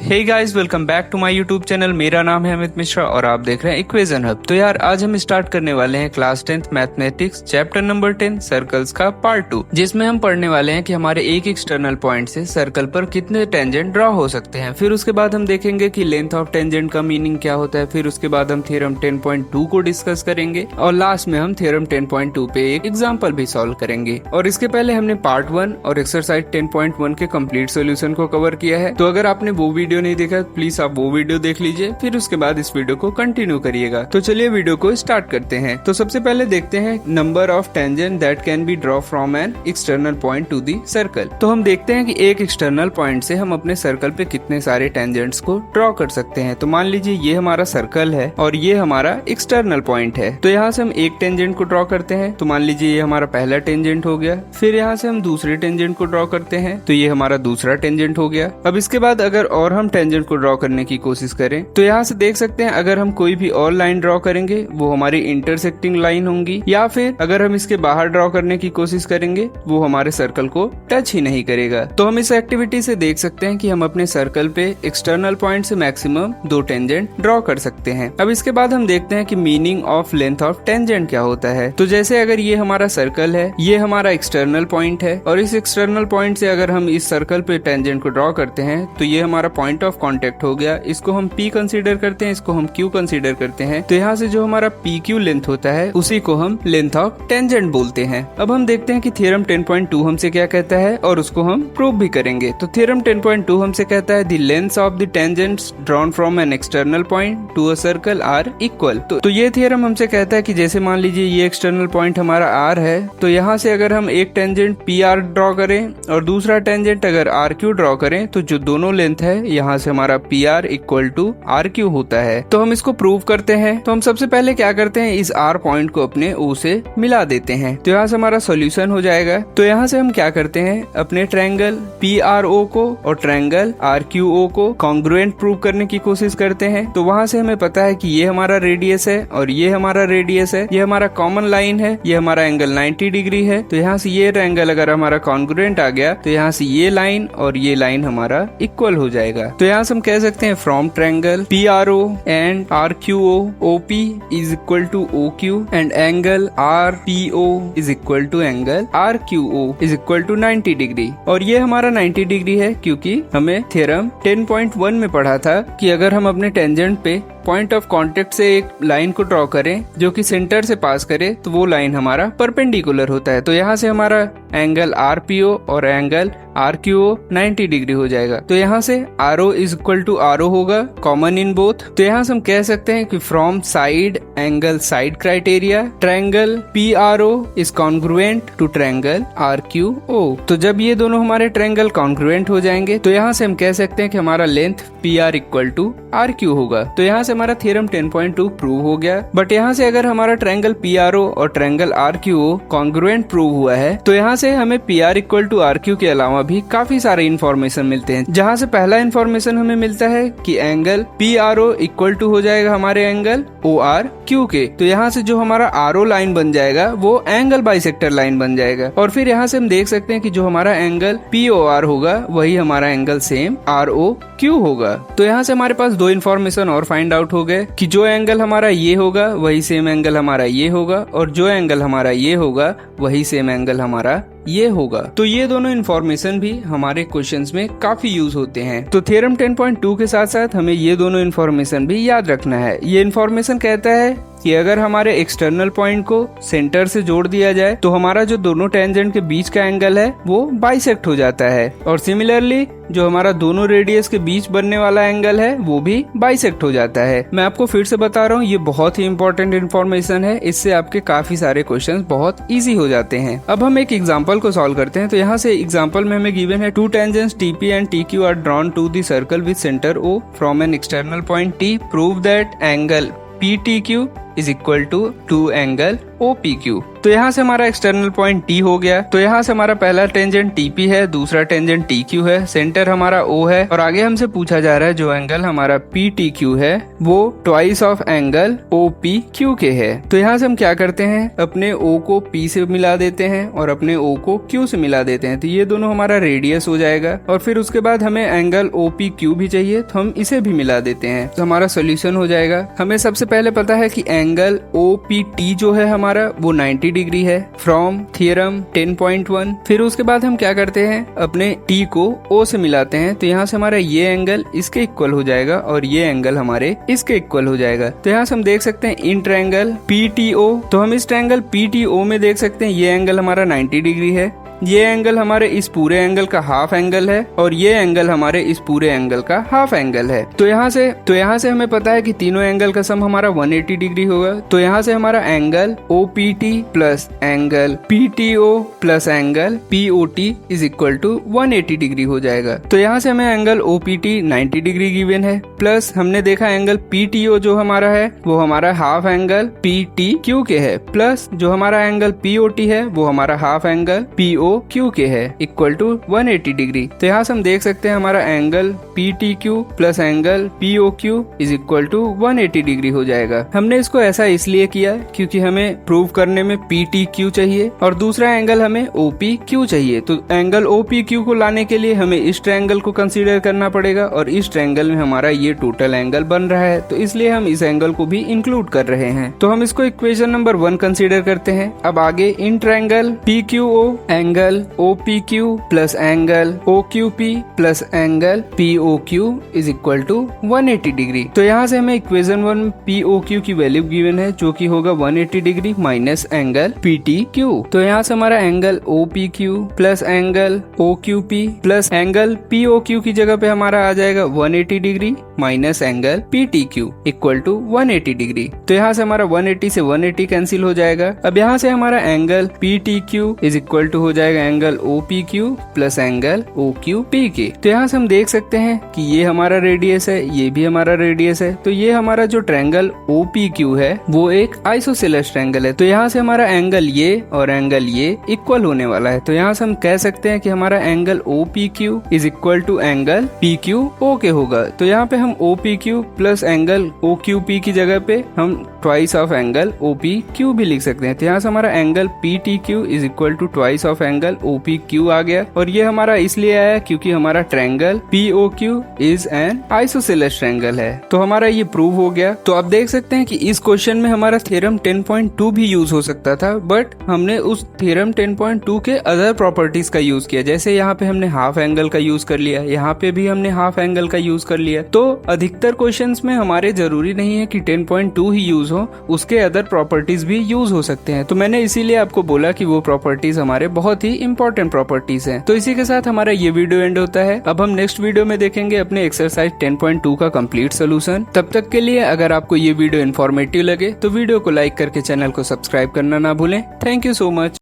Hey guys, welcome back to my YouTube channel. मेरा नाम है अमित मिश्रा और आप देख रहे हैं इक्वेशन हब। तो यार आज हम स्टार्ट करने वाले हैं class 10th mathematics chapter number 10 circles का पार्ट 2, जिसमें हम पढ़ने वाले हैं कि हमारे एक एक्सटर्नल पॉइंट से सर्कल पर कितने टेंजेंट ड्रॉ हो सकते हैं। फिर उसके बाद हम देखेंगे कि लेंथ ऑफ टेंजेंट का मीनिंग क्या होता है। फिर उसके बाद हम थ्योरम 10.2 को डिस्कस करेंगे और लास्ट में हम थ्योरम 10.2 पे एक एग्जाम्पल भी सॉल्व करेंगे। और इसके पहले हमने पार्ट 1 और एक्सरसाइज 10.1 के कंप्लीट सोल्यूशन को कवर किया है। तो अगर आपने वो वीडियो नहीं देखा प्लीज आप वो वीडियो देख लीजिए, फिर उसके बाद इस वीडियो को कंटिन्यू करिएगा। तो चलिए वीडियो को स्टार्ट करते हैं। तो सबसे पहले देखते हैं number of tangent that can be draw from an external point to the circle. तो हम देखते हैं कि एक एक्सटर्नल पॉइंट से हम अपने सर्कल पे कितने सारे टेंजेंट्स को ड्रॉ कर सकते हैं। तो मान लीजिए ये हमारा सर्कल है और ये हमारा एक्सटर्नल पॉइंट है। तो यहाँ से हम एक टेंजेंट को ड्रॉ करते हैं। तो मान लीजिए ये हमारा पहला टेंजेंट हो गया। फिर यहाँ से हम दूसरे टेंजेंट को ड्रॉ करते हैं। तो ये हमारा दूसरा टेंजेंट हो गया। अब इसके बाद अगर और हम टेंजेंट को ड्रॉ करने की कोशिश करें तो यहाँ से देख सकते हैं अगर हम कोई भी और लाइन ड्रॉ करेंगे वो हमारी इंटरसेक्टिंग लाइन होंगी, या फिर अगर हम इसके बाहर ड्रॉ करने की कोशिश करेंगे वो हमारे सर्कल को टच ही नहीं करेगा। तो हम इस एक्टिविटी से देख सकते हैं कि हम अपने सर्कल पे एक्सटर्नल पॉइंट से मैक्सिमम 2 टेंजेंट ड्रॉ कर सकते हैं। अब इसके बाद हम देखते हैं कि meaning of length of tangent क्या होता है। तो जैसे अगर ये हमारा सर्कल है, ये हमारा एक्सटर्नल पॉइंट है और इस एक्सटर्नल पॉइंट से अगर हम इस सर्कल पे टेंजेंट को ड्रॉ करते हैं तो ये हमारा पॉइंट ऑफ कॉन्टेक्ट हो गया। इसको हम P कंसीडर करते हैं, इसको हम Q कंसीडर करते हैं। तो यहाँ से जो हमारा PQ लेंथ होता है उसी को हम लेंथ ऑफ टेंजेंट बोलते हैं। अब हम देखते हैं कि थ्योरम 10.2 हमसे क्या कहता है और उसको हम प्रूव भी करेंगे। तो थ्योरम 10.2 हमसे कहता है the lengths of the tangents drawn from an external point to a circle are equal. तो ये थ्योरम हमसे कहता है कि जैसे मान लीजिए ये एक्सटर्नल पॉइंट हमारा R है, तो यहाँ से अगर हम एक टेंजेंट PR ड्रॉ करें और दूसरा टेंजेंट अगर RQ ड्रॉ करें तो जो दोनों लेंथ है यहाँ से हमारा PR इक्वल टू RQ होता है। तो हम इसको प्रूव करते हैं। तो हम सबसे पहले क्या करते हैं, इस R पॉइंट को अपने O से मिला देते हैं। तो यहाँ से हमारा सॉल्यूशन हो जाएगा। तो यहाँ से हम क्या करते हैं, अपने ट्रायंगल PRO को और ट्रायंगल RQO को कॉन्ग्रुएंट प्रूव करने की कोशिश करते हैं। तो वहाँ से हमें पता है कि ये हमारा रेडियस है और ये हमारा रेडियस है, ये हमारा कॉमन लाइन है, ये हमारा एंगल 90 डिग्री है। तो यहाँ से ये एंगल अगर हमारा कॉन्ग्रुएंट आ गया तो यहाँ से ये लाइन और ये लाइन हमारा इक्वल हो जाएगा। तो यहाँ से हम कह सकते हैं from triangle PRO and RQO OP is equal to OQ and angle RPO is equal to angle RQO is equal to 90 degree. और ये हमारा 90 डिग्री है क्योंकि हमें थ्योरम 10.1 में पढ़ा था कि अगर हम अपने टेंजेंट पे पॉइंट ऑफ कांटेक्ट से एक लाइन को ड्रॉ करें जो कि सेंटर से पास करे तो वो लाइन हमारा परपेंडिकुलर होता है। तो यहाँ से हमारा एंगल RPO और एंगल RQO 90 डिग्री हो जाएगा। तो यहाँ से RO is equal to RO होगा, कॉमन इन बोथ। तो यहाँ से हम कह सकते हैं कि from side angle side criteria triangle PRO is congruent to triangle RQO। तो जब ये दोनों हमारे ट्रायंगल कॉन्ग्रुएंट हो जाएंगे तो यहाँ से हम कह सकते हैं कि हमारा length PR equal to RQ होगा। तो यहाँ से हमारा थ्योरम 10.2 प्रूव हो गया। बट यहाँ से अगर हमारा ट्रायंगल PRO और ट्रायंगल RQO कॉन्ग्रुएंट प्रूव हुआ है तो यहाँ से हमें PR इक्वल टू RQ के अलावा भी काफी सारे इन्फॉर्मेशन मिलते हैं। जहाँ से पहला इन्फॉर्मेशन हमें मिलता है कि एंगल PRO इक्वल टू हो जाएगा हमारे एंगल ORQ के। तो यहाँ से जो हमारा RO लाइन बन जाएगा वो एंगल बाइसेक्टर लाइन बन जाएगा। और फिर यहाँ से हम देख सकते हैं कि जो हमारा एंगल POR होगा वही हमारा एंगल सेम ROQ होगा। तो यहाँ से हमारे पास 2 इन्फॉर्मेशन और फाइंड आउट हो गए कि जो एंगल हमारा ये होगा वही सेम एंगल हमारा ये होगा और जो एंगल हमारा ये होगा वही सेम एंगल हमारा ये होगा। तो ये दोनों इन्फॉर्मेशन भी हमारे क्वेश्चंस में काफी यूज होते हैं। तो थ्योरम 10.2 के साथ साथ हमें ये दोनों इन्फॉर्मेशन भी याद रखना है। ये इन्फॉर्मेशन कहता है कि अगर हमारे एक्सटर्नल पॉइंट को सेंटर से जोड़ दिया जाए तो हमारा जो दोनों टेंजेंट के बीच का एंगल है वो बाइसेक्ट हो जाता है। और सिमिलरली जो हमारा दोनों रेडियस के बीच बनने वाला एंगल है वो भी बाइसेक्ट हो जाता है। मैं आपको फिर से बता रहा हूँ, ये बहुत ही इंपॉर्टेंट इन्फॉर्मेशन है। इससे आपके काफी सारे क्वेश्चंस बहुत इजी हो जाते हैं। अब हम एक एग्जांपल को सॉल्व करते हैं। तो यहाँ से एग्जांपल में हमें गिवन है 2 tangents TP and TQ are drawn to the circle with centre O from an external point T। Prove that angle PTQ is equal to angle OPQ। तो यहाँ से हमारा एक्सटर्नल पॉइंट T हो गया। तो यहाँ से हमारा पहला टेंजेंट TP है, दूसरा टेंजेंट TQ है, सेंटर हमारा O है और आगे हमसे पूछा जा रहा है जो एंगल हमारा PTQ है वो ट्वाइस ऑफ एंगल OPQ के है। तो यहाँ से हम क्या करते हैं, अपने O को P से मिला देते हैं और अपने O को Q से मिला देते हैं। तो ये दोनों हमारा रेडियस हो जाएगा और फिर उसके बाद हमें एंगल OPQ भी चाहिए तो हम इसे भी मिला देते हैं। तो हमारा सोल्यूशन हो जाएगा। हमें सबसे पहले पता है कि एंगल OPT जो है हमारा वो 90 डिग्री है फ्रॉम थ्योरम 10.1। फिर उसके बाद हम क्या करते हैं, अपने T को O से मिलाते हैं। तो यहाँ से हमारा ये एंगल इसके इक्वल हो जाएगा और ये एंगल हमारे इसके इक्वल हो जाएगा। तो यहाँ से हम देख सकते हैं इन ट्रायंगल PTO, तो हम इस ट्रायंगल PTO में देख सकते हैं ये एंगल हमारा 90 डिग्री है, ये एंगल हमारे इस पूरे एंगल का हाफ एंगल है और ये एंगल हमारे इस पूरे एंगल का हाफ एंगल है। तो यहाँ से हमें पता है कि तीनों एंगल का सम हमारा 180 डिग्री होगा। तो यहाँ से हमारा angle OPT plus angle PTO plus angle POT is equal to 180 degree हो जाएगा। तो यहाँ से हमें एंगल OPT 90 डिग्री गिवन है प्लस हमने देखा एंगल PTO जो हमारा है वो हमारा हाफ एंगल PTQ के है प्लस जो हमारा एंगल POT है वो हमारा हाफ एंगल POQ के है इक्वल टू 180 डिग्री। तो यहाँ से हम देख सकते हैं हमारा angle PTQ plus angle POQ is equal to 180 degree हो जाएगा। हमने इसको ऐसा इसलिए किया क्योंकि हमें प्रूव करने में PTQ चाहिए और दूसरा एंगल हमें OPQ चाहिए। तो एंगल OPQ को लाने के लिए हमें इस ट्रायंगल को कंसीडर करना पड़ेगा और इस ट्रायंगल में हमारा ये टोटल एंगल बन रहा है तो इसलिए हम इस एंगल को भी इंक्लूड कर रहे हैं। तो हम इसको इक्वेशन नंबर 1 कंसीडर करते हैं। अब आगे in triangle PQO angle OPQ plus angle OQP plus angle POQ is equal to 180 degree. तो यहाँ से हमें इक्वेशन 1 POQ की वैल्यू गिवन है जो कि होगा 180 डिग्री माइनस एंगल PTQ। तो यहाँ से हमारा angle OPQ plus angle OQP plus angle POQ की जगह पे हमारा आ जाएगा 180 degree minus angle PTQ equal to 180 degree. तो यहाँ से हमारा 180 से 180 कैंसिल हो जाएगा। अब यहाँ से हमारा angle PTQ is equal to हो जाएगा angle OPQ plus angle OQP के। तो यहाँ से हम देख सकते हैं कि ये हमारा रेडियस है, ये भी हमारा रेडियस है। तो ये हमारा जो ट्रायंगल OPQ है वो एक आइसोसेलेस ट्रायंगल है। तो यहाँ से हमारा एंगल ये और एंगल ये इक्वल होने वाला है। तो यहाँ से हम कह सकते हैं कि हमारा angle OPQ is equal to angle PQO के होगा। तो यहाँ पे हम OPQ प्लस एंगल OQP की जगह पे हम ट्वाइस ऑफ एंगल OPQ भी लिख सकते हैं। तो यहाँ से हमारा angle PTQ is equal to twice of angle OPQ आ गया और ये हमारा इसलिए आया क्योंकि हमारा triangle POQ is an isosceles triangle है। तो हमारा ये प्रूव हो गया। तो आप देख सकते हैं कि इस क्वेश्चन में हमारा थ्योरम 10.2 भी यूज हो सकता था बट हमने उस थ्योरम 10.2 के अदर प्रॉपर्टीज का यूज किया। जैसे यहाँ पे हमने हाफ एंगल का यूज कर लिया, यहाँ पे भी हमने हाफ एंगल का यूज कर लिया। तो अधिकतर क्वेश्चंस में हमारे जरूरी नहीं है कि 10.2 ही यूज हो, उसके अदर प्रॉपर्टीज भी यूज हो सकते हैं। तो मैंने इसीलिए आपको बोला कि वो प्रॉपर्टीज हमारे बहुत ही इंपॉर्टेंट प्रॉपर्टीज हैं। तो इसी के साथ हमारा ये वीडियो एंड होता है। अब हम नेक्स्ट वीडियो में देखेंगे अपने एक्सरसाइज 10.2 का कंप्लीट सोल्यूशन। तब तक के लिए अगर आपको ये वीडियो इन्फॉर्मेटिव लगे तो वीडियो को लाइक करके चैनल को सब्सक्राइब करना ना भूलें। Thank you so much.